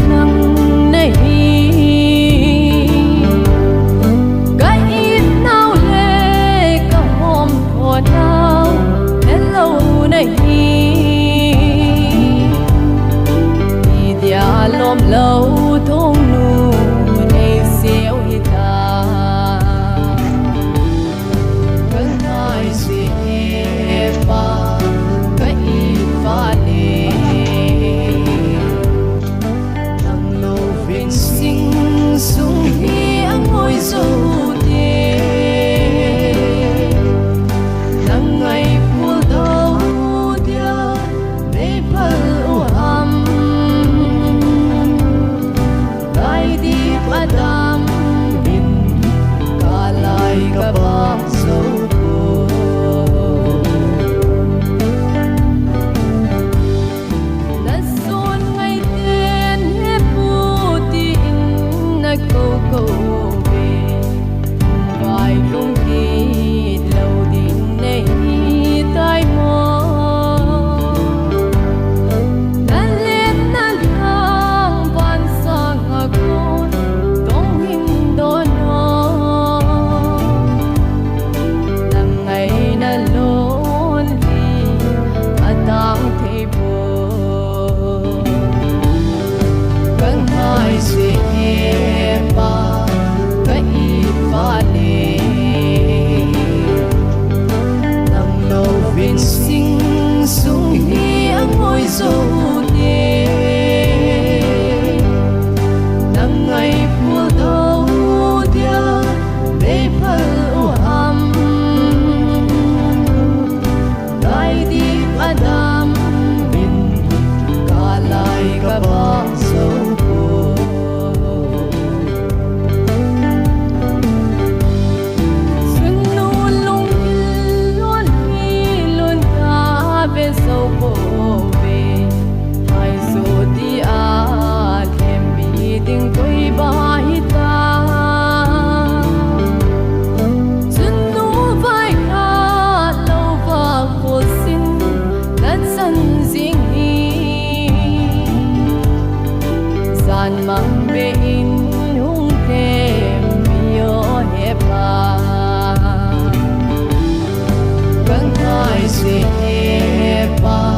nắng này cái ít nào lệ cả hôm thua nào đến lâu này thì dia lom lâu thong nu này xéo ta cơn ai suy ba cái ít pha lệ nắng lâu viên sinh sung hi ang ngồi dâu đê nắng ngày phù đâu dia để phật hầm tay đi padam bin cả lại cả ba dâu câu câu về vài lung đi lâu đến nay tai mò nan lên nan lang van sang con tông hình đôi nó nằm ngày nan lôn đi tang thấy buồn cơn hai suy ba cái ít pha lệ nắng lâu viên sinh sung hi ang ngồi dâu đê nắng ngày phù đâu dia để phật hầm tay đi padam bin cả lại cả ba dâu sâu vô về hai số đi à thêm bị tiếng quay ba ta chân nụ vai ca lâu và vô sinh đất sân riêng hi gian mang về in hung thêm miêu hẹp à cơn ai suy ba